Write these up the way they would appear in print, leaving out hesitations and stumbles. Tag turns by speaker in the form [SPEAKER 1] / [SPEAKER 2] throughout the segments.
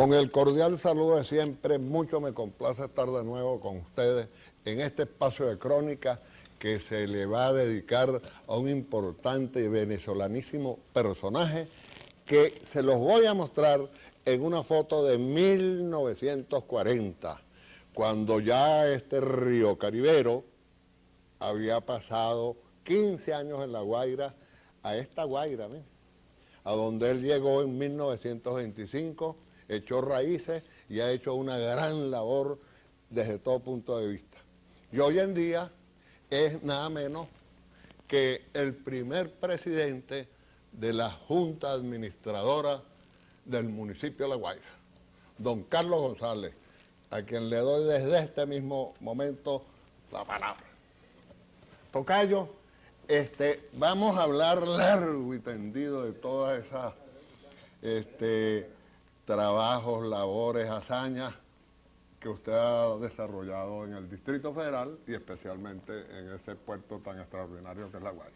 [SPEAKER 1] Con el cordial saludo de siempre, mucho me complace estar de nuevo con ustedes en este espacio de crónica que se le va a dedicar a un importante y venezolanísimo personaje que se los voy a mostrar en una foto de 1940, cuando ya este río Caribero había pasado 15 años en La Guaira, a esta Guaira, ¿ves?, a donde él llegó en 1925, echó raíces y ha hecho una gran labor desde todo punto de vista. Y hoy en día es nada menos que el primer presidente de la Junta Administradora del municipio de La Guaira, don Carlos González, a quien le doy desde este mismo momento la palabra. Tocayo, vamos a hablar largo y tendido de todas esas trabajos, labores, hazañas que usted ha desarrollado en el Distrito Federal y especialmente en ese puerto tan extraordinario que es La Guaira.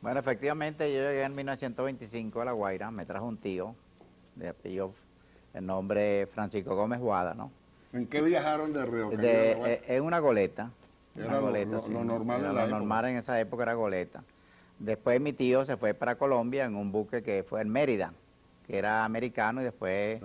[SPEAKER 2] Bueno, efectivamente yo llegué en 1925 a La Guaira, me trajo un tío de apellido, el nombre Francisco Gómez Guada, ¿no?
[SPEAKER 1] ¿En qué viajaron de Río Caribe a La Guaira?
[SPEAKER 2] En una goleta.
[SPEAKER 1] Era lo normal en la época. Lo normal
[SPEAKER 2] en esa época era goleta. Después mi tío se fue para Colombia en un buque que fue en Mérida, que era americano, y después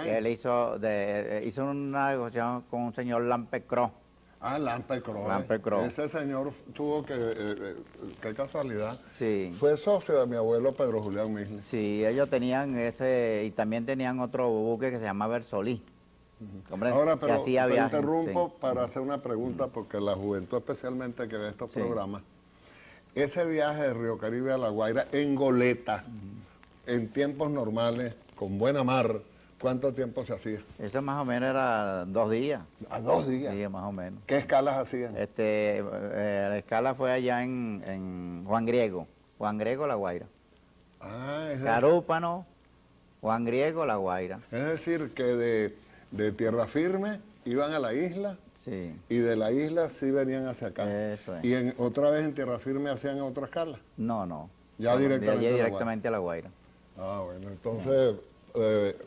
[SPEAKER 2] él hizo una negociación con un señor Lampecro.
[SPEAKER 1] Ah, Lampecro. Ese señor tuvo que, qué casualidad,
[SPEAKER 2] sí,
[SPEAKER 1] fue socio de mi abuelo Pedro Julián Misle.
[SPEAKER 2] Sí, ellos tenían y también tenían otro buque que se llamaba El Solí. Hombre,
[SPEAKER 1] ahora, pero te interrumpo
[SPEAKER 2] sí,
[SPEAKER 1] para hacer una pregunta, porque la juventud especialmente que ve estos programas, ese viaje de Río Caribe a La Guaira en goleta, en tiempos normales, con buena mar, ¿cuánto tiempo se hacía?
[SPEAKER 2] Eso más o menos era 2 días.
[SPEAKER 1] ¿A 2 días?
[SPEAKER 2] Sí, más o menos.
[SPEAKER 1] ¿Qué escalas hacían?
[SPEAKER 2] La escala fue allá en Juan Griego, La Guaira.
[SPEAKER 1] Ah,
[SPEAKER 2] Carúpano, Juan Griego, La Guaira.
[SPEAKER 1] Es decir, que de tierra firme iban a la isla,
[SPEAKER 2] sí,
[SPEAKER 1] y de la isla sí venían hacia acá.
[SPEAKER 2] Eso es.
[SPEAKER 1] ¿Y otra vez en tierra firme hacían otra escala?
[SPEAKER 2] No.
[SPEAKER 1] Ya
[SPEAKER 2] directamente a La Guaira.
[SPEAKER 1] Ah, bueno, entonces,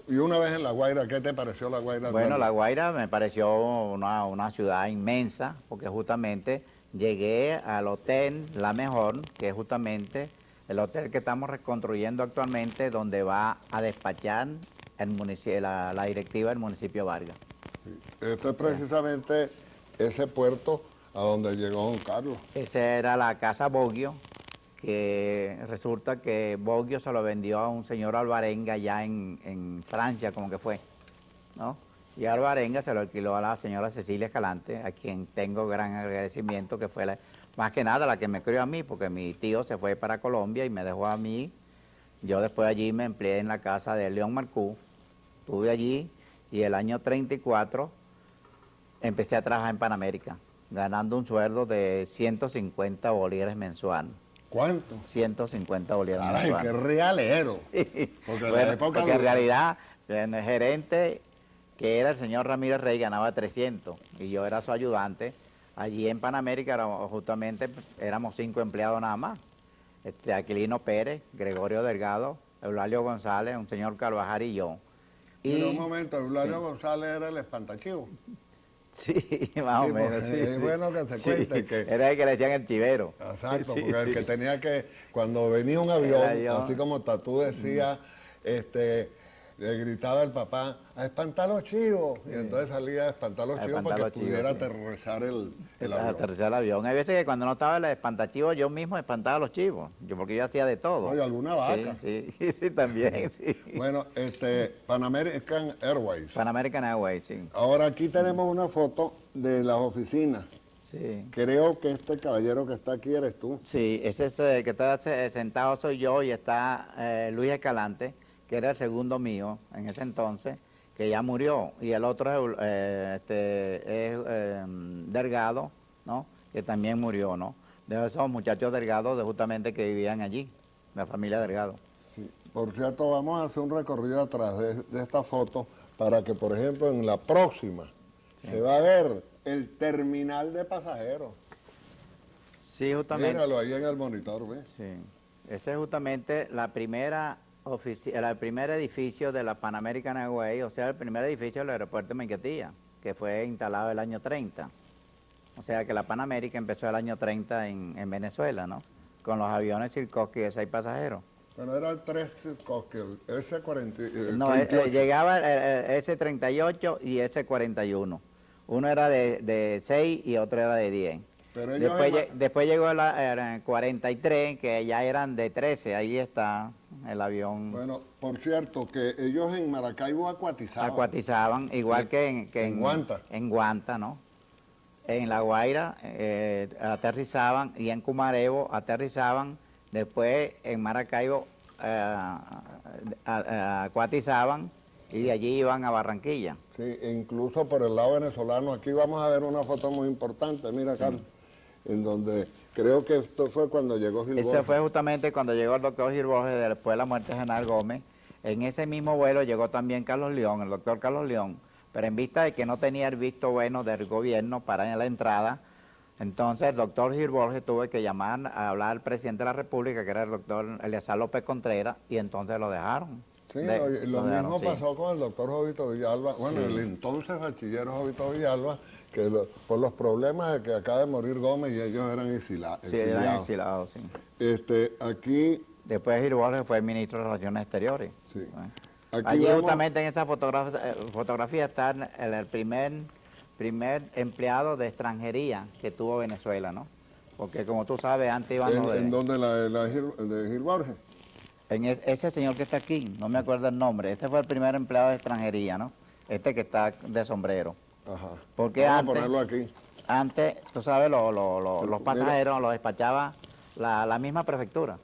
[SPEAKER 1] y una vez en La Guaira, ¿qué te pareció La Guaira?
[SPEAKER 2] Bueno, La Guaira me pareció una ciudad inmensa, porque justamente llegué al hotel La Mejor, que es justamente el hotel que estamos reconstruyendo actualmente, donde va a despachar la directiva del municipio Vargas.
[SPEAKER 1] Sí. Este es precisamente ese puerto a donde llegó don Carlos.
[SPEAKER 2] Esa era la casa Boggio, que resulta que Boggio se lo vendió a un señor Alvarenga allá en Francia, como que fue, ¿no? Y Alvarenga se lo alquiló a la señora Cecilia Escalante, a quien tengo gran agradecimiento, que fue más que nada la que me crió a mí, porque mi tío se fue para Colombia y me dejó a mí. Yo después allí me empleé en la casa de León Marcú, estuve allí, y el año 34 empecé a trabajar en Panamérica, ganando un sueldo de 150 bolívares mensual.
[SPEAKER 1] ¿Cuánto?
[SPEAKER 2] 150 bolívares mensual.
[SPEAKER 1] ¡Ay, qué realero!
[SPEAKER 2] Porque, bueno, porque en realidad el gerente, que era el señor Ramírez Rey, ganaba 300, y yo era su ayudante. Allí en Panamérica justamente éramos 5 empleados nada más. Aquilino Pérez, Gregorio Delgado, Eulalio González, un señor Carvajal y yo.
[SPEAKER 1] Pero un momento, Eulalio González era el espantachivo.
[SPEAKER 2] Sí, más o menos, sí.
[SPEAKER 1] Es bueno que se cuente que...
[SPEAKER 2] Era el que le decían el chivero.
[SPEAKER 1] Exacto, porque el que tenía que, cuando venía un avión, así como Tatú decía, le gritaba el papá, a espantar los chivos, y entonces salía a espantar los chivos para que pudiera aterrizar el avión.
[SPEAKER 2] Aterrizar el avión. Hay veces que cuando no estaba el espantachivos, yo mismo espantaba a los chivos, porque yo hacía de todo.
[SPEAKER 1] Oye, alguna vaca.
[SPEAKER 2] Sí, también, sí.
[SPEAKER 1] Bueno, Pan American Airways.
[SPEAKER 2] Pan American Airways, sí.
[SPEAKER 1] Ahora aquí tenemos una foto de las oficinas.
[SPEAKER 2] Sí.
[SPEAKER 1] Creo que este caballero que está aquí eres tú.
[SPEAKER 2] Sí, ese es el que está sentado soy yo, y está Luis Escalante, que era el segundo mío en ese entonces, que ya murió, y el otro es Delgado, ¿no?, que también murió, ¿no? De esos muchachos Delgado justamente que vivían allí, la familia Delgado.
[SPEAKER 1] Sí. Por cierto, vamos a hacer un recorrido atrás de esta foto para que, por ejemplo, en la próxima se va a ver el terminal de pasajeros.
[SPEAKER 2] Sí, justamente.
[SPEAKER 1] Míralo ahí en el monitor, ¿ves?
[SPEAKER 2] Sí. Esa es justamente la primera el primer edificio de la Pan American Airways, o sea, el primer edificio del aeropuerto de Maiquetía, que fue instalado el año 30. O sea que la Pan American empezó el año 30 en Venezuela, ¿no? Con los aviones Sikorsky de 6 pasajeros.
[SPEAKER 1] Bueno, eran tres Sikorsky,
[SPEAKER 2] No,
[SPEAKER 1] 38.
[SPEAKER 2] llegaba el S-38 y S-41. Uno era de 6 y otro era de 10.
[SPEAKER 1] Pero ellos
[SPEAKER 2] Después llegó el 43, que ya eran de 13. Ahí está el avión.
[SPEAKER 1] Bueno, por cierto, que ellos en Maracaibo acuatizaban.
[SPEAKER 2] Acuatizaban, igual que
[SPEAKER 1] en Guanta.
[SPEAKER 2] En Guanta, ¿no? En La Guaira aterrizaban y en Cumarebo aterrizaban. Después en Maracaibo acuatizaban y de allí iban a Barranquilla.
[SPEAKER 1] Sí, e incluso por el lado venezolano. Aquí vamos a ver una foto muy importante, mira, Carlos, en donde creo que esto fue cuando llegó Gil Borges.
[SPEAKER 2] Ese fue justamente cuando llegó el doctor Gil Borges, después de la muerte de General Gómez. En ese mismo vuelo llegó también Carlos León, el doctor Carlos León, pero en vista de que no tenía el visto bueno del gobierno para la entrada, entonces el doctor Gil Borges tuvo que llamar a hablar al presidente de la República, que era el doctor Eleazar López Contreras, y entonces lo dejaron.
[SPEAKER 1] Sí, lo mismo pasó con el doctor Jovito Villalba, bueno, el entonces bachiller Jovito Villalba, que por los problemas de que acaba de morir Gómez y ellos eran exiliados.
[SPEAKER 2] Sí, eran exiliados, sí.
[SPEAKER 1] Aquí...
[SPEAKER 2] Después Gil Borges fue ministro de Relaciones Exteriores.
[SPEAKER 1] Sí.
[SPEAKER 2] Allí justamente en esa fotografía está el primer empleado de extranjería que tuvo Venezuela, ¿no? Porque como tú sabes, antes iban los
[SPEAKER 1] ¿En dónde de Gil Borges?
[SPEAKER 2] Ese señor que está aquí, no me acuerdo el nombre, este fue el primer empleado de extranjería, ¿no? Este que está de sombrero.
[SPEAKER 1] Ajá.
[SPEAKER 2] Porque
[SPEAKER 1] vamos a ponerlo aquí.
[SPEAKER 2] Antes, tú sabes, los pasajeros los despachaba la misma prefectura,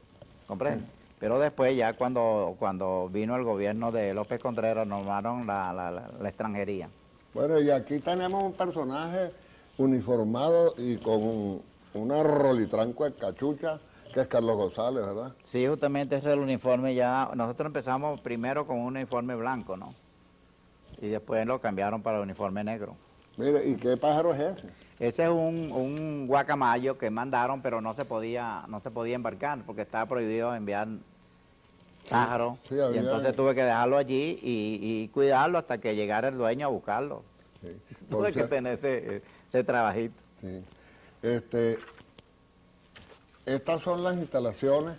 [SPEAKER 2] ¿comprendes? Pero después ya cuando vino el gobierno de López Contreras, normaron la extranjería.
[SPEAKER 1] Bueno, y aquí tenemos un personaje uniformado y con una rolitranco de cachucha, que es Carlos González, ¿verdad?
[SPEAKER 2] Sí, justamente ese es el uniforme ya. Nosotros empezamos primero con un uniforme blanco, ¿no? Y después lo cambiaron para el uniforme negro.
[SPEAKER 1] Mire, ¿y qué pájaro es ese?
[SPEAKER 2] Ese es un guacamayo que mandaron, pero no se podía embarcar porque estaba prohibido enviar pájaros.
[SPEAKER 1] Sí,
[SPEAKER 2] y entonces tuve que dejarlo allí y cuidarlo hasta que llegara el dueño a buscarlo.
[SPEAKER 1] Sí.
[SPEAKER 2] Tuve que tener ese trabajito.
[SPEAKER 1] Sí. Estas son las instalaciones,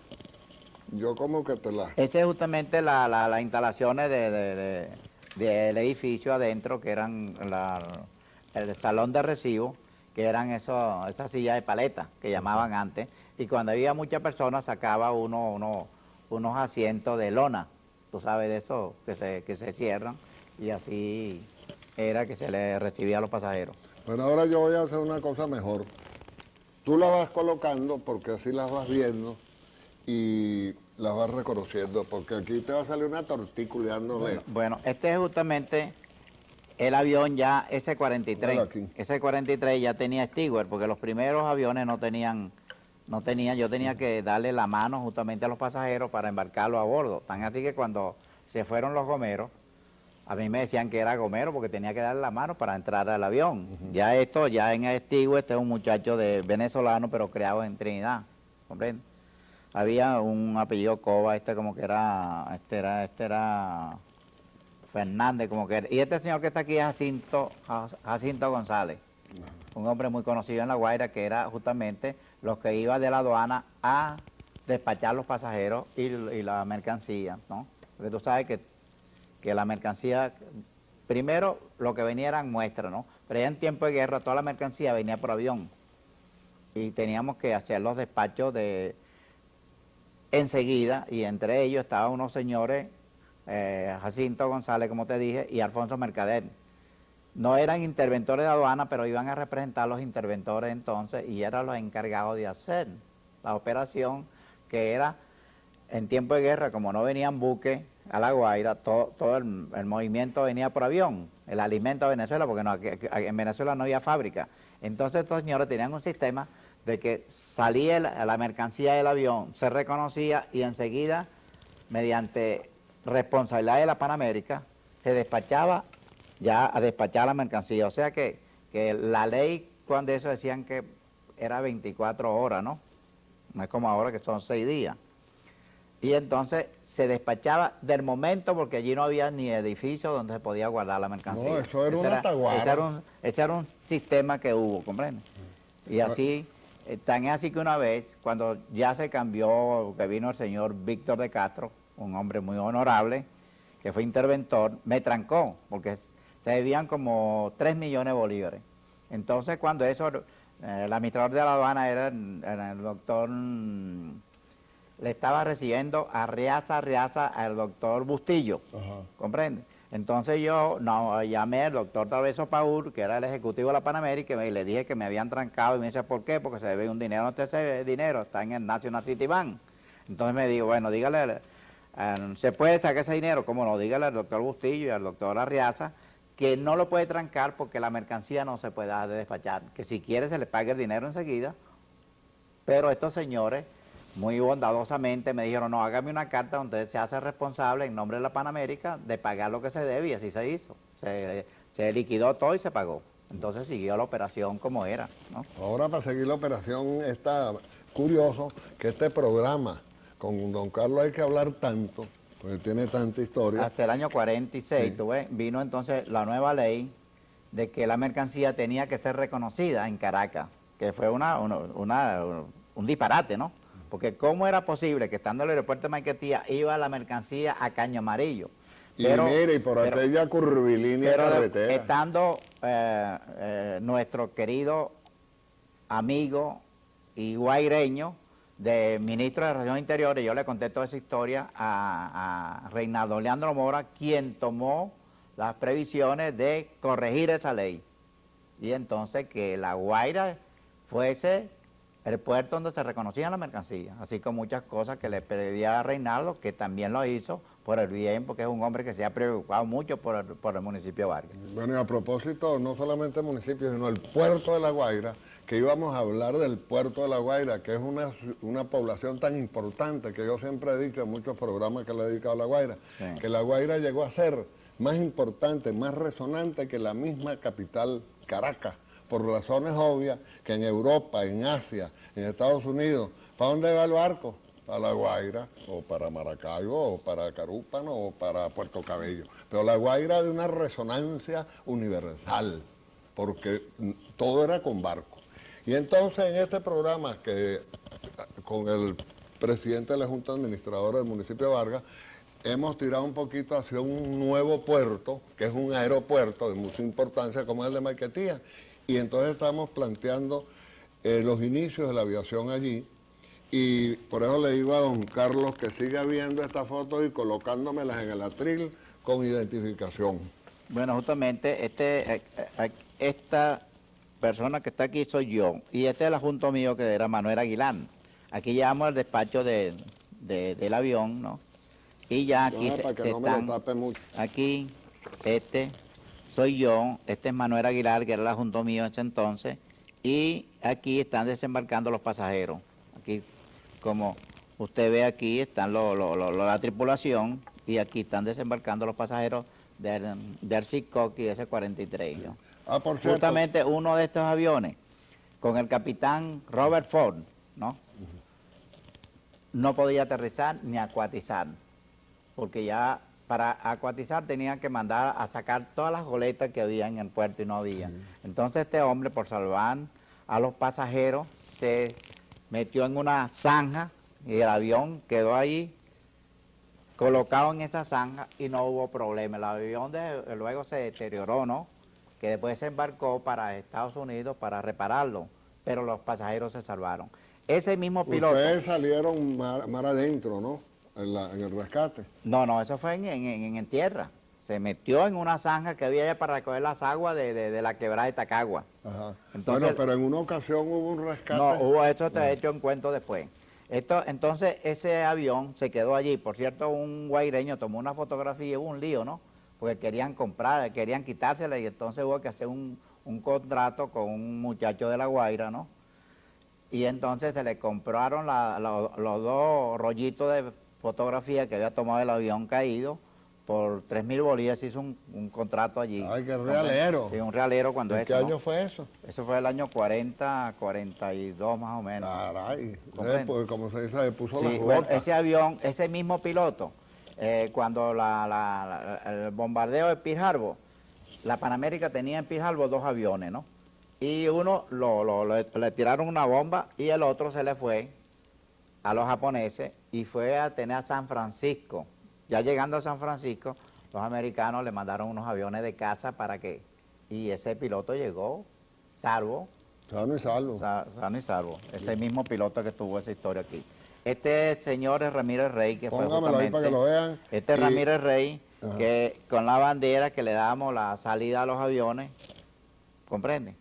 [SPEAKER 1] yo como que te las...
[SPEAKER 2] Esa es justamente las instalaciones del edificio adentro, que eran el salón de recibo, que eran esas sillas de paleta que llamaban antes, y cuando había muchas personas sacaba unos asientos de lona, tú sabes de eso, que se cierran, y así era que se les recibía a los pasajeros.
[SPEAKER 1] Bueno, ahora yo voy a hacer una cosa mejor. Tú las vas colocando porque así las vas viendo y las vas reconociendo, porque aquí te va a salir una tortícula.
[SPEAKER 2] Bueno, este es justamente el avión ya S-43. S-43 ya tenía steward, porque los primeros aviones no tenían, yo tenía que darle la mano justamente a los pasajeros para embarcarlos a bordo. Tan así que cuando se fueron los gomeros, a mí me decían que era gomero porque tenía que darle la mano para entrar al avión. Ya en el steward, este es un muchacho venezolano, pero creado en Trinidad, ¿comprendes? Había un apellido Cova, como que era Fernández, como que era. Y este señor que está aquí es Jacinto González, un hombre muy conocido en La Guaira, que era justamente los que iba de la aduana a despachar los pasajeros y la mercancía, ¿no? Porque tú sabes que la mercancía, primero lo que venía eran muestras, ¿no? Pero ya en tiempo de guerra toda la mercancía venía por avión y teníamos que hacer los despachos enseguida, y entre ellos estaban unos señores, Jacinto González, como te dije, y Alfonso Mercader. No eran interventores de aduana, pero iban a representar a los interventores entonces, y eran los encargados de hacer la operación, que era en tiempo de guerra, como no venían buques a La Guaira, todo el movimiento venía por avión, el alimento a Venezuela, porque en Venezuela no había fábrica. Entonces estos señores tenían un sistema de que salía la mercancía del avión, se reconocía y enseguida, mediante responsabilidad de la Pan América, se despachaba ya a despachar la mercancía. O sea que la ley, cuando eso decían que era 24 horas, ¿no? No es como ahora que son 6 días. Y entonces se despachaba del momento, porque allí no había ni edificio donde se podía guardar la mercancía.
[SPEAKER 1] No, eso era una taguara.
[SPEAKER 2] Ese era un sistema que hubo, ¿comprende? Y así, tan es así que una vez, cuando ya se cambió, que vino el señor Víctor de Castro, un hombre muy honorable, que fue interventor, me trancó, porque se debían como 3 millones de bolívares. Entonces, cuando eso, el administrador de la aduana era el doctor, le estaba recibiendo a Riaza al doctor Bustillo, ¿comprende? Entonces yo llamé al doctor Traveso Paul, que era el ejecutivo de la Panamérica, y le dije que me habían trancado, y me dice, ¿por qué? Porque se debe un dinero, no se debe dinero, está en el National City Bank. Entonces me dijo, bueno, dígale, ¿se puede sacar ese dinero? ¿Cómo no? Dígale al doctor Bustillo y al doctor Arriaza que no lo puede trancar porque la mercancía no se puede dejar de despachar, que si quiere se le pague el dinero enseguida, pero estos señores muy bondadosamente me dijeron, no, hágame una carta donde se hace responsable en nombre de la Panamérica de pagar lo que se debe, y así se hizo. Se liquidó todo y se pagó. Entonces siguió la operación como era, ¿no?
[SPEAKER 1] Ahora, para seguir la operación, está curioso que este programa, con don Carlos hay que hablar tanto, porque tiene tanta historia.
[SPEAKER 2] Hasta el año 46,
[SPEAKER 1] Sí.
[SPEAKER 2] ¿tú ves? Vino entonces la nueva ley de que la mercancía tenía que ser reconocida en Caracas, que fue un disparate, ¿no? Porque ¿cómo era posible que estando en el aeropuerto de Maiquetía iba la mercancía a Caño Amarillo?
[SPEAKER 1] Pero, y mire, y por aquella curvilínea carretera.
[SPEAKER 2] Estando nuestro querido amigo y guaireño de ministro de Relaciones Interiores, yo le conté toda esa historia a Reinaldo Leandro Mora, quien tomó las previsiones de corregir esa ley. Y entonces que La Guaira fuese el puerto donde se reconocían las mercancías, así como muchas cosas que le pedía a Reinaldo, que también lo hizo por el bien, porque es un hombre que se ha preocupado mucho por el municipio de Vargas.
[SPEAKER 1] Bueno, y a propósito, no solamente el municipio, sino el puerto de La Guaira, que íbamos a hablar del puerto de La Guaira, que es una población tan importante, que yo siempre he dicho en muchos programas que le he dedicado a La Guaira, sí, que La Guaira llegó a ser más importante, más resonante que la misma capital Caracas, por razones obvias, que en Europa, en Asia, en Estados Unidos, ¿para dónde va el barco? Para La Guaira, o para Maracaibo, o para Carúpano, o para Puerto Cabello. Pero La Guaira de una resonancia universal, porque todo era con barco. Y entonces en este programa, que con el presidente de la Junta Administradora del municipio de Vargas, hemos tirado un poquito hacia un nuevo puerto, que es un aeropuerto de mucha importancia como el de Maiquetía. Y entonces estamos planteando los inicios de la aviación allí. Y por eso le digo a don Carlos que siga viendo estas fotos y colocándomelas en el atril con identificación.
[SPEAKER 2] Bueno, justamente esta persona que está aquí soy yo, y este es el adjunto mío que era Manuel Aguilar. Aquí llevamos el despacho del avión, ¿no? Y ya aquí
[SPEAKER 1] para que no me lo tape mucho.
[SPEAKER 2] Aquí, este soy yo, este es Manuel Aguilar, que era el adjunto mío en ese entonces, y aquí están desembarcando los pasajeros. Aquí, como usted ve aquí, están la tripulación, y aquí están desembarcando los pasajeros del Seacock y ese 43. ¿No?
[SPEAKER 1] Ah, por cierto.
[SPEAKER 2] Justamente uno de estos aviones, con el capitán Robert Ford, ¿no? No podía aterrizar ni acuatizar, porque ya para acuatizar tenían que mandar a sacar todas las goletas que había en el puerto y no había. Entonces este hombre, por salvar a los pasajeros, se metió en una zanja y el avión quedó ahí colocado en esa zanja y no hubo problema. El avión luego se deterioró, ¿no? Que después se embarcó para Estados Unidos para repararlo, pero los pasajeros se salvaron. Ese mismo piloto...
[SPEAKER 1] Ustedes salieron mar adentro, ¿no? En el rescate.
[SPEAKER 2] No, eso fue en tierra. Se metió en una zanja que había allá para recoger las aguas de la quebrada de Tacagua.
[SPEAKER 1] Ajá.
[SPEAKER 2] Entonces,
[SPEAKER 1] bueno, pero en una ocasión hubo un rescate.
[SPEAKER 2] No, hubo eso, te he hecho un cuento después. Entonces ese avión se quedó allí. Por cierto, un guaireño tomó una fotografía y hubo un lío, ¿no? Porque querían comprar, querían quitársela y entonces hubo que hacer un contrato con un muchacho de La Guaira, ¿no? Y entonces se le compraron los dos rollitos de fotografía que había tomado el avión caído por 3.000 bolívares, hizo un contrato allí.
[SPEAKER 1] Ay, qué realero.
[SPEAKER 2] Sí, un realero cuando
[SPEAKER 1] ¿En
[SPEAKER 2] eso,
[SPEAKER 1] qué
[SPEAKER 2] ¿no?
[SPEAKER 1] año fue eso?
[SPEAKER 2] Eso fue el año 40, 42 más o menos.
[SPEAKER 1] Caray,
[SPEAKER 2] ¿Comprende?
[SPEAKER 1] pues, como se dice, le puso las
[SPEAKER 2] Sí, bueno,
[SPEAKER 1] botas.
[SPEAKER 2] ese avión, ese mismo piloto, cuando el bombardeo de Pearl Harbor, la Panamérica tenía en Pearl Harbor 2 aviones, ¿no? Y uno le tiraron una bomba y el otro se le fue a los japoneses y fue a tener a San Francisco. Ya llegando a San Francisco, los americanos le mandaron unos aviones de caza para que... Y ese piloto llegó salvo,
[SPEAKER 1] Sano y salvo.
[SPEAKER 2] sano y salvo. Ese mismo piloto que tuvo esa historia aquí. Este señor es Ramírez Rey, que fue
[SPEAKER 1] Póngamelo ahí
[SPEAKER 2] justamente...
[SPEAKER 1] para que lo vean.
[SPEAKER 2] Este es
[SPEAKER 1] Y-
[SPEAKER 2] Ramírez Rey,
[SPEAKER 1] Ajá.
[SPEAKER 2] que con la bandera que le damos la salida a los aviones, ¿comprende?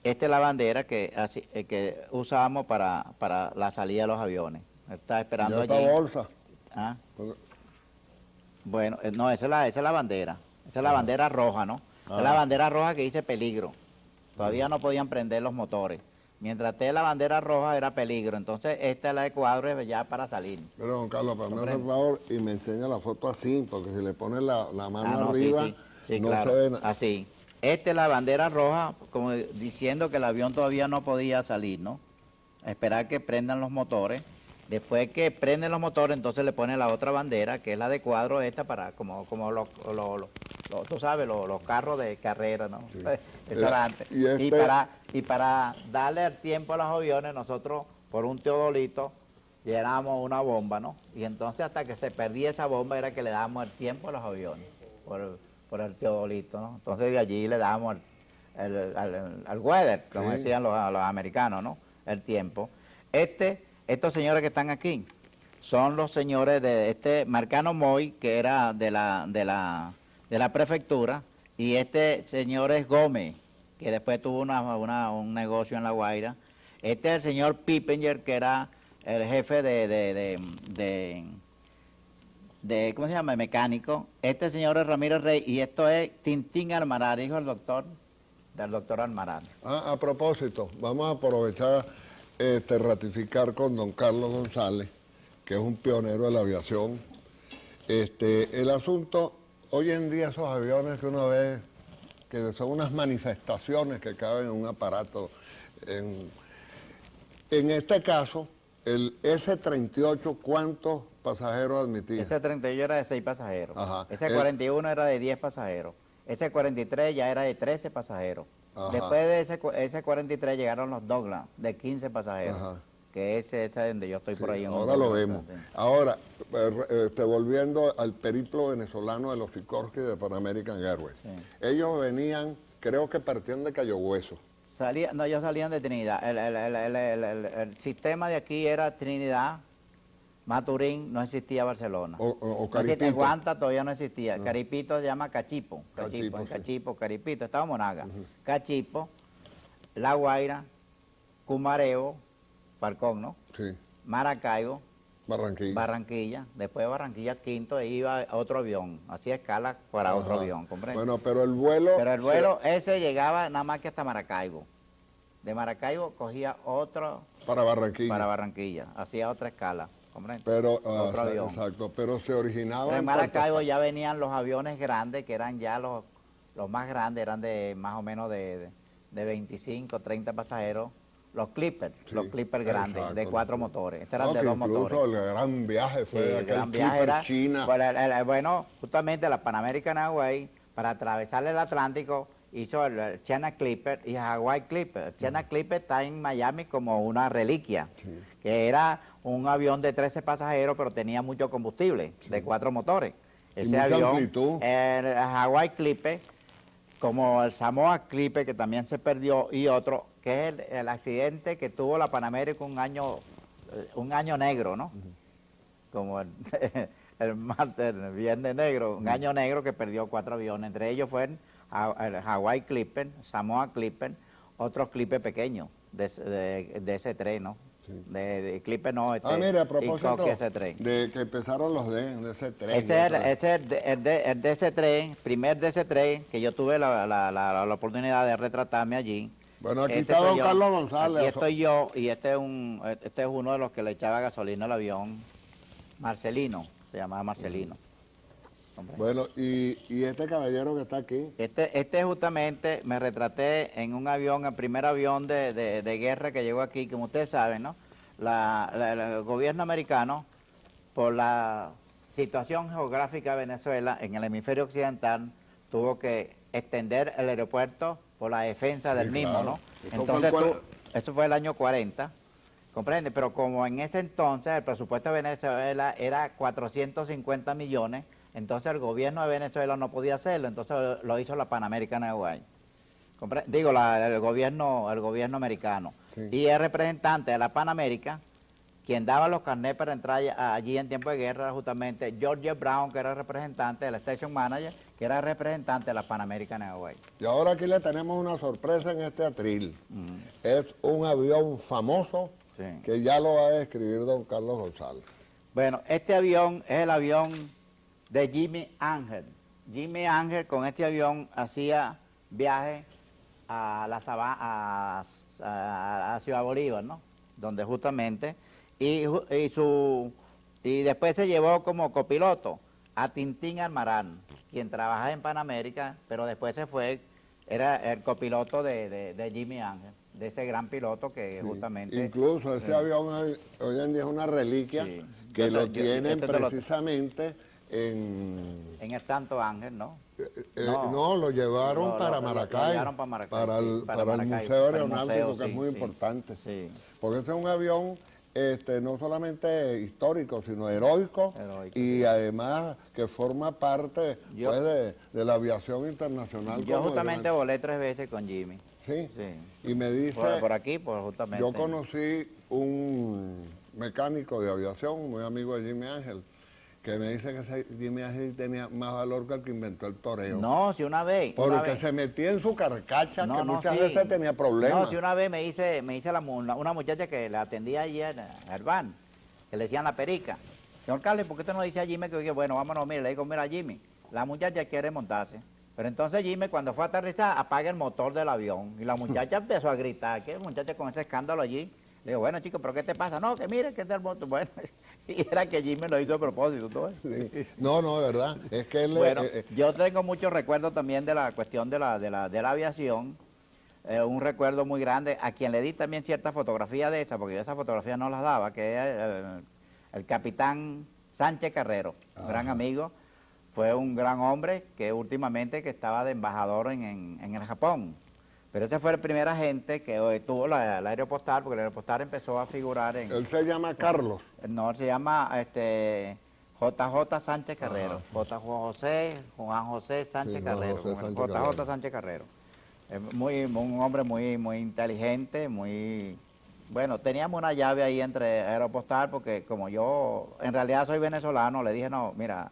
[SPEAKER 2] Esta es la bandera que usamos para la salida de los aviones. Está esperando
[SPEAKER 1] ya
[SPEAKER 2] allí.
[SPEAKER 1] esta bolsa.
[SPEAKER 2] Ah,
[SPEAKER 1] Porque-
[SPEAKER 2] bueno, no, esa es la bandera. Esa es la
[SPEAKER 1] Ajá.
[SPEAKER 2] bandera roja, ¿no? Esa es la
[SPEAKER 1] Ah.
[SPEAKER 2] bandera roja que dice peligro. Todavía no podían prender los motores. Mientras esté la bandera roja era peligro. Entonces esta es la de cuadro ya para salir.
[SPEAKER 1] Pero don Carlos, para me hace
[SPEAKER 2] Comprendo.
[SPEAKER 1] favor y me enseña la foto así, porque si le pones la mano
[SPEAKER 2] No,
[SPEAKER 1] arriba,
[SPEAKER 2] sí,
[SPEAKER 1] no
[SPEAKER 2] claro.
[SPEAKER 1] se ve nada.
[SPEAKER 2] Así. Esta es la bandera roja, como diciendo que el avión todavía no podía salir, ¿no? Esperar que prendan los motores. Después que prenden los motores, entonces le ponen la otra bandera, que es la de cuadro esta para, como tú sabes, los carros de carrera, ¿no?
[SPEAKER 1] Sí.
[SPEAKER 2] Eso era antes.
[SPEAKER 1] Y este-
[SPEAKER 2] Y para darle el tiempo a los aviones, nosotros, por un teodolito, llenamos una bomba, ¿no? Y entonces hasta que se perdía esa bomba era que le dábamos el tiempo a los aviones, por el teodolito, ¿no? Entonces de allí le dábamos al weather, como
[SPEAKER 1] Sí.
[SPEAKER 2] decían los americanos, ¿no? El tiempo. Estos señores que están aquí son los señores de este Marcano Moy, que era de la prefectura, y este señor es Gómez, que después tuvo un negocio en La Guaira. Este es el señor Pippenger, que era el jefe de ¿cómo se llama?, mecánico. Este señor es Ramírez Rey, y esto es Tintín Almarar, hijo del doctor Almarar.
[SPEAKER 1] Ah, a propósito, vamos a aprovechar, ratificar con don Carlos González, que es un pionero de la aviación. El asunto, hoy en día esos aviones que uno ve, que son unas manifestaciones que caben en un aparato. En este caso, el S-38, ¿cuántos pasajeros admitía?
[SPEAKER 2] Ese 31 era de 6 pasajeros.
[SPEAKER 1] Ajá.
[SPEAKER 2] Ese 41 era de 10 pasajeros. Ese 43 ya era de 13 pasajeros.
[SPEAKER 1] Ajá.
[SPEAKER 2] Después de ese 43 llegaron los Douglas, de 15 pasajeros.
[SPEAKER 1] Ajá.
[SPEAKER 2] Que ese está donde yo estoy
[SPEAKER 1] Sí,
[SPEAKER 2] por ahí. En un
[SPEAKER 1] ahora lo
[SPEAKER 2] Douglas,
[SPEAKER 1] vemos.
[SPEAKER 2] sí.
[SPEAKER 1] Ahora, volviendo al periplo venezolano de los Sikorsky de Pan American Airways.
[SPEAKER 2] Sí.
[SPEAKER 1] Ellos venían, creo que partían de Cayo Hueso.
[SPEAKER 2] No, ellos salían de Trinidad. El sistema de aquí era Trinidad, Maturín, no existía Barcelona.
[SPEAKER 1] O
[SPEAKER 2] No existía,
[SPEAKER 1] Caripito.
[SPEAKER 2] Guanta todavía no existía. Caripito se llama Cachipo.
[SPEAKER 1] Cachipo, sí.
[SPEAKER 2] Cachipo, Caripito, estaba Monaga. Cachipo, La Guaira, Cumareo, Falcón, ¿no?
[SPEAKER 1] Sí,
[SPEAKER 2] Maracaibo,
[SPEAKER 1] Barranquilla.
[SPEAKER 2] Barranquilla, después de Barranquilla Quinto, e iba a otro avión, hacía escala para otro
[SPEAKER 1] Ajá.
[SPEAKER 2] avión, ¿comprende?
[SPEAKER 1] Bueno, pero el vuelo...
[SPEAKER 2] Pero el vuelo ese llegaba nada más que hasta Maracaibo. De Maracaibo cogía otro
[SPEAKER 1] para Barranquilla.
[SPEAKER 2] para Barranquilla, hacía otra escala, ¿comprende?
[SPEAKER 1] Pero,
[SPEAKER 2] Otro avión.
[SPEAKER 1] exacto, pero se originaba
[SPEAKER 2] Pero en
[SPEAKER 1] Puerto
[SPEAKER 2] Maracaibo
[SPEAKER 1] España.
[SPEAKER 2] ya venían los aviones grandes, que eran ya los más grandes, eran de más o menos de 25, 30 pasajeros, los Clippers,
[SPEAKER 1] Sí,
[SPEAKER 2] los Clippers grandes,
[SPEAKER 1] exacto,
[SPEAKER 2] de 4
[SPEAKER 1] los-
[SPEAKER 2] motores. Este eran
[SPEAKER 1] No,
[SPEAKER 2] de
[SPEAKER 1] que
[SPEAKER 2] 2
[SPEAKER 1] incluso
[SPEAKER 2] motores.
[SPEAKER 1] el gran viaje fue
[SPEAKER 2] Sí,
[SPEAKER 1] de
[SPEAKER 2] el
[SPEAKER 1] aquel
[SPEAKER 2] gran viaje
[SPEAKER 1] Clipper
[SPEAKER 2] era,
[SPEAKER 1] China.
[SPEAKER 2] bueno, justamente la Pan American Airways, para atravesar el Atlántico, hizo el China Clipper y Hawaii Clipper. El China Clipper está en Miami como una reliquia,
[SPEAKER 1] Sí.
[SPEAKER 2] que era un avión de 13 pasajeros, pero tenía mucho combustible, de 4 motores.
[SPEAKER 1] Y
[SPEAKER 2] Ese
[SPEAKER 1] mucha
[SPEAKER 2] avión,
[SPEAKER 1] amplitud.
[SPEAKER 2] el Hawaii Clipper, como el Samoa Clipper, que también se perdió, y otro, que es el accidente que tuvo la Pan American un año negro, ¿no? Como el martes, el viernes negro, un año negro que perdió 4 aviones. Entre ellos fue el Hawaii Clipper, Samoa Clipper, otros Clipper pequeños de ese tren, ¿no?
[SPEAKER 1] Sí.
[SPEAKER 2] De Clipper no,
[SPEAKER 1] Mira, a propósito
[SPEAKER 2] Incoque ese tren.
[SPEAKER 1] de que empezaron los de ese tren.
[SPEAKER 2] Ese es el de ese tren, primer de ese tren, que yo tuve la oportunidad de retratarme allí.
[SPEAKER 1] Bueno, aquí
[SPEAKER 2] Este
[SPEAKER 1] está
[SPEAKER 2] soy
[SPEAKER 1] don
[SPEAKER 2] yo.
[SPEAKER 1] Carlos González.
[SPEAKER 2] Aquí estoy yo, y este es uno de los que le echaba gasolina al avión, Marcelino, se llamaba Marcelino. ¿comprende?
[SPEAKER 1] Bueno, y este caballero que está aquí,
[SPEAKER 2] Este justamente me retraté en un avión, el primer avión de guerra que llegó aquí, como ustedes saben, ¿no? El gobierno americano, por la situación geográfica de Venezuela en el hemisferio occidental, tuvo que extender el aeropuerto por la defensa del
[SPEAKER 1] sí,
[SPEAKER 2] mismo,
[SPEAKER 1] claro.
[SPEAKER 2] ¿no?
[SPEAKER 1] Esto fue
[SPEAKER 2] Entonces, esto fue el año 40, ¿comprende? Pero como en ese entonces el presupuesto de Venezuela era 450 millones, entonces el gobierno de Venezuela no podía hacerlo, entonces lo hizo la Pan American Airways. Digo, el gobierno americano.
[SPEAKER 1] Sí.
[SPEAKER 2] Y el representante de la Pan America, quien daba los carnets para entrar allí en tiempo de guerra, era justamente George Brown, que era el representante de la Station Manager, que era el representante de la Pan American Airways.
[SPEAKER 1] Y ahora aquí le tenemos una sorpresa en este atril. Es un avión famoso
[SPEAKER 2] Sí.
[SPEAKER 1] que ya lo va a describir don Carlos González.
[SPEAKER 2] Bueno, este avión es el avión de Jimmy Ángel. Jimmy Ángel con este avión hacía viajes a la a Ciudad Bolívar, ¿no? Donde justamente, y después se llevó como copiloto a Tintín Almarán, quien trabajaba en Panamérica, pero después se fue, era el copiloto de Jimmy Ángel, de ese gran piloto que
[SPEAKER 1] Sí.
[SPEAKER 2] justamente...
[SPEAKER 1] Incluso ese avión hoy en día es una reliquia
[SPEAKER 2] Sí.
[SPEAKER 1] que lo
[SPEAKER 2] Yo-
[SPEAKER 1] tienen
[SPEAKER 2] este te lo-
[SPEAKER 1] precisamente en...
[SPEAKER 2] En el Santo Ángel, ¿no?
[SPEAKER 1] no, lo llevaron para
[SPEAKER 2] Lo
[SPEAKER 1] Maracay,
[SPEAKER 2] llevaron para Maracay,
[SPEAKER 1] para
[SPEAKER 2] sí,
[SPEAKER 1] el,
[SPEAKER 2] para
[SPEAKER 1] para el
[SPEAKER 2] Maracay,
[SPEAKER 1] Museo
[SPEAKER 2] para el
[SPEAKER 1] Aeronáutico,
[SPEAKER 2] museo,
[SPEAKER 1] que es
[SPEAKER 2] sí,
[SPEAKER 1] muy
[SPEAKER 2] sí.
[SPEAKER 1] importante.
[SPEAKER 2] Sí,
[SPEAKER 1] Porque este es un avión no solamente histórico, sino heroico,
[SPEAKER 2] heroico,
[SPEAKER 1] y
[SPEAKER 2] sí.
[SPEAKER 1] además que forma parte
[SPEAKER 2] Yo-
[SPEAKER 1] pues, de la aviación internacional.
[SPEAKER 2] Yo
[SPEAKER 1] como el
[SPEAKER 2] justamente
[SPEAKER 1] gran-
[SPEAKER 2] volé 3 veces con Jimmy.
[SPEAKER 1] Sí,
[SPEAKER 2] Sí.
[SPEAKER 1] y me dice,
[SPEAKER 2] Por aquí, pues justamente.
[SPEAKER 1] yo conocí un mecánico de aviación, muy amigo de Jimmy Ángel, que me dice que ese Jimmy Ángel tenía más valor que el que inventó el toreo.
[SPEAKER 2] No, si una vez.
[SPEAKER 1] Porque se metía en su carcacha, que muchas
[SPEAKER 2] sí.
[SPEAKER 1] veces tenía problemas.
[SPEAKER 2] No, si una vez me dice una muchacha que la atendía allí en el van, que le decían la perica. Señor Carlos, ¿por qué usted no dice a Jimmy que, bueno, vámonos, mire, le digo, mira, Jimmy, la muchacha quiere montarse. Pero entonces Jimmy, cuando fue a aterrizar, apaga el motor del avión. Y la muchacha empezó a gritar, ¿qué muchacha con ese escándalo allí? Le digo, bueno, chico, ¿pero qué te pasa? No, que mire, que es del motor. Bueno, y era que Jimmy lo hizo a propósito, ¿tú ves?
[SPEAKER 1] Sí. No, de verdad. Es que él...
[SPEAKER 2] Bueno, yo tengo muchos recuerdos también de la cuestión de la aviación. Un recuerdo muy grande, a quien le di también cierta fotografía de esa, porque yo esa fotografía no las daba, que es el capitán Sánchez Carrero, un gran amigo, fue un gran hombre que últimamente que estaba de embajador en el Japón. Pero ese fue el primer agente que tuvo la aeropostal, porque la aeropostal empezó a figurar en...
[SPEAKER 1] Él se llama Carlos.
[SPEAKER 2] No, se llama JJ Sánchez Carrero. Juan José Sánchez
[SPEAKER 1] Sí, Juan
[SPEAKER 2] Carrero.
[SPEAKER 1] José Sánchez
[SPEAKER 2] JJ
[SPEAKER 1] Carrero.
[SPEAKER 2] Sánchez Carrero. Un hombre muy inteligente, muy... Bueno, teníamos una llave ahí entre Aeropostal, porque como yo en realidad soy venezolano, le dije, no, mira,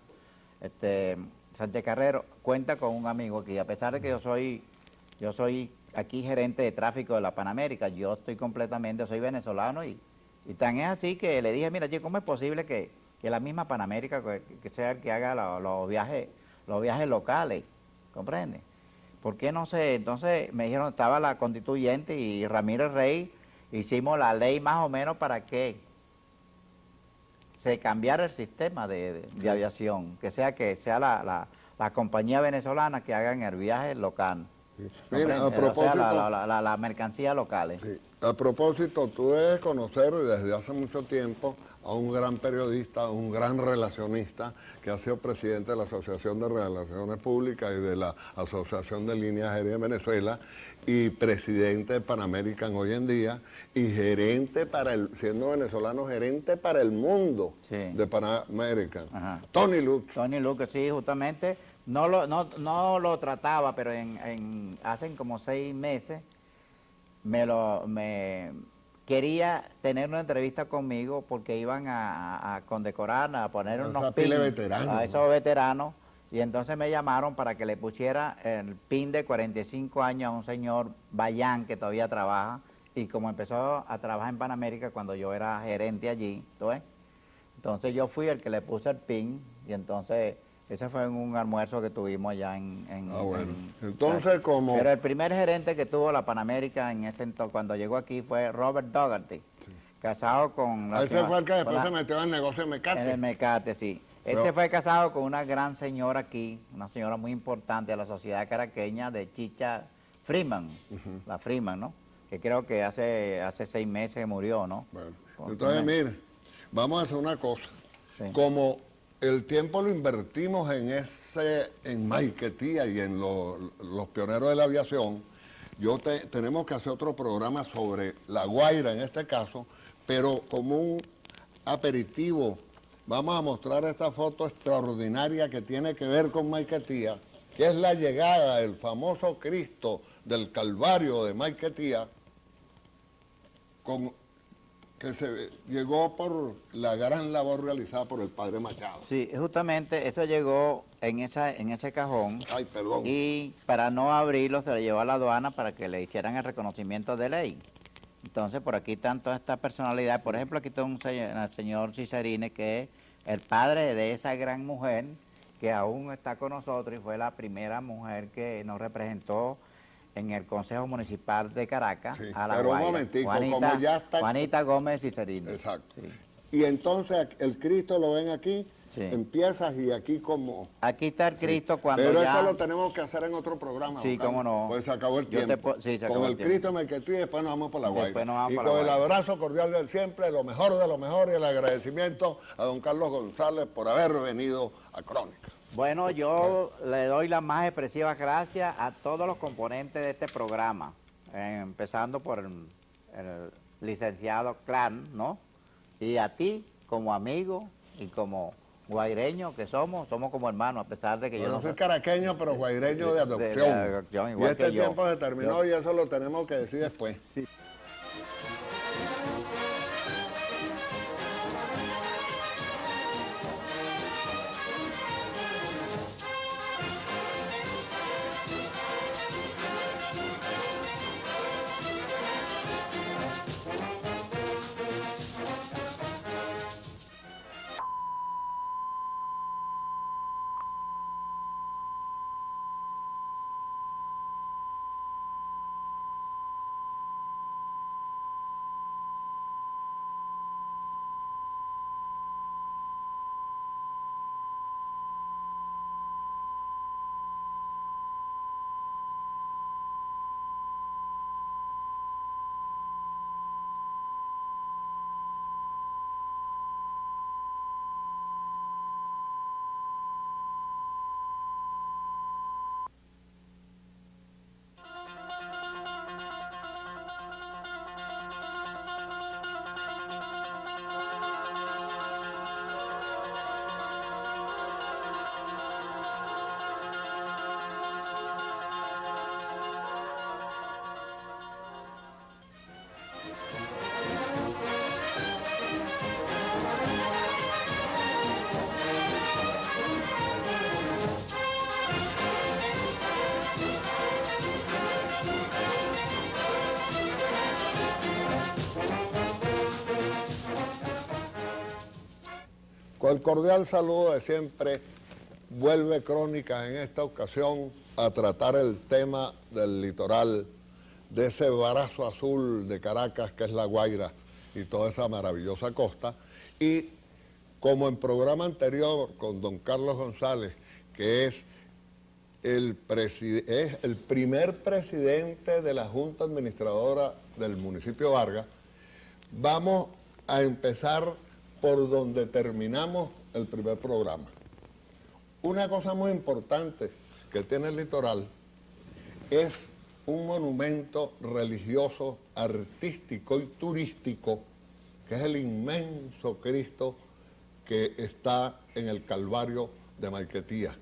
[SPEAKER 2] Sánchez Carrero cuenta con un amigo aquí, a pesar de que yo soy aquí gerente de tráfico de la Panamérica, yo soy venezolano y tan es así que le dije, mira, chico, ¿cómo es posible que la misma Panamérica, que sea el que haga los viajes locales, ¿comprende? ¿Por qué no sé? Entonces me dijeron, estaba la constituyente y Ramírez Rey, hicimos la ley más o menos para que se cambiara el sistema de aviación, que sea la compañía venezolana que hagan el viaje local.
[SPEAKER 1] Sí. Mira, a propósito...
[SPEAKER 2] O sea, la mercancía locales.
[SPEAKER 1] Sí. A propósito, tú debes conocer desde hace mucho tiempo a un gran periodista, un gran relacionista, que ha sido presidente de la Asociación de Relaciones Públicas y de la Asociación de Líneas Aéreas de Venezuela, y presidente de Pan American hoy en día, y gerente siendo venezolano, gerente para el mundo de Pan American.
[SPEAKER 2] Ajá.
[SPEAKER 1] Tony Luke.
[SPEAKER 2] Tony Luke, sí, justamente. No lo trataba, pero hace como 6 meses me quería tener una entrevista conmigo porque iban a condecorar, a poner unos pins a esos veteranos, y entonces me llamaron para que le pusiera el pin de 45 años a un señor Bayán que todavía trabaja, y como empezó a trabajar en Panamérica cuando yo era gerente allí, ¿tú ves? Entonces yo fui el que le puse el pin, y entonces ese fue en un almuerzo que tuvimos allá
[SPEAKER 1] bueno. Entonces, como...
[SPEAKER 2] Pero el primer gerente que tuvo la Panamérica en ese entonces, cuando llegó aquí, fue Robert Dougherty, casado con...
[SPEAKER 1] Ese fue el que después se metió en el negocio de mecate.
[SPEAKER 2] En el mecate, sí. Este fue casado con una gran señora aquí, una señora muy importante de la sociedad caraqueña, de Chicha Freeman, la Freeman, ¿no? Que creo que hace 6 meses que murió, ¿no?
[SPEAKER 1] Bueno, entonces mire, vamos a hacer una cosa.
[SPEAKER 2] Sí.
[SPEAKER 1] Como el tiempo lo invertimos en Maiquetía y en los pioneros de la aviación, tenemos que hacer otro programa sobre La Guaira en este caso, pero como un aperitivo. Vamos a mostrar esta foto extraordinaria que tiene que ver con Maiquetía, que es la llegada del famoso Cristo del Calvario de Maiquetía, que se llegó por la gran labor realizada por el padre Machado.
[SPEAKER 2] Sí, justamente eso llegó en ese cajón.
[SPEAKER 1] Ay, perdón.
[SPEAKER 2] Y para no abrirlo se lo llevó a la aduana para que le hicieran el reconocimiento de ley. Entonces por aquí están todas estas personalidades. Por ejemplo, aquí está el señor Cicerine, que es el padre de esa gran mujer que aún está con nosotros y fue la primera mujer que nos representó en el Consejo Municipal de Caracas,
[SPEAKER 1] Sí,
[SPEAKER 2] a La
[SPEAKER 1] pero
[SPEAKER 2] Guaira.
[SPEAKER 1] un momentico, como ya está...
[SPEAKER 2] Juanita Gómez Cicerine.
[SPEAKER 1] Exacto.
[SPEAKER 2] Sí.
[SPEAKER 1] Y entonces el Cristo lo ven aquí,
[SPEAKER 2] Sí.
[SPEAKER 1] empiezas y aquí como...
[SPEAKER 2] Aquí está el Cristo cuando
[SPEAKER 1] Pero
[SPEAKER 2] ya...
[SPEAKER 1] eso lo tenemos que hacer en otro programa.
[SPEAKER 2] Sí,
[SPEAKER 1] don
[SPEAKER 2] cómo
[SPEAKER 1] Carlos,
[SPEAKER 2] no.
[SPEAKER 1] Pues se acabó el tiempo.
[SPEAKER 2] Sí, se acabó
[SPEAKER 1] con
[SPEAKER 2] el
[SPEAKER 1] el
[SPEAKER 2] tiempo.
[SPEAKER 1] Cristo Maiquetía y después nos vamos por La Guaira.
[SPEAKER 2] Después nos vamos
[SPEAKER 1] y
[SPEAKER 2] por
[SPEAKER 1] con
[SPEAKER 2] La
[SPEAKER 1] el
[SPEAKER 2] Guaira.
[SPEAKER 1] abrazo cordial del siempre, lo mejor de lo mejor y el agradecimiento a don Carlos González por haber venido a Crónica.
[SPEAKER 2] Bueno, yo le doy las más expresivas gracias a todos los componentes de este programa, empezando por el licenciado Clan, ¿no? Y a ti, como amigo y como guaireño que somos como hermanos, a pesar de que yo
[SPEAKER 1] Yo
[SPEAKER 2] no
[SPEAKER 1] soy caraqueño, pero guaireño de adopción.
[SPEAKER 2] de adopción,
[SPEAKER 1] Y
[SPEAKER 2] igual
[SPEAKER 1] este
[SPEAKER 2] que yo.
[SPEAKER 1] tiempo se terminó y eso lo tenemos que decir después.
[SPEAKER 2] Sí.
[SPEAKER 1] Con el cordial saludo de siempre, vuelve Crónica en esta ocasión a tratar el tema del litoral, de ese brazo azul de Caracas que es La Guaira y toda esa maravillosa costa. Y como en programa anterior con don Carlos González, que es el primer presidente de la Junta Administradora del municipio Vargas, vamos a empezar por donde terminamos el primer programa. Una cosa muy importante que tiene el litoral es un monumento religioso, artístico y turístico, que es el inmenso Cristo que está en el Calvario de Maiquetía.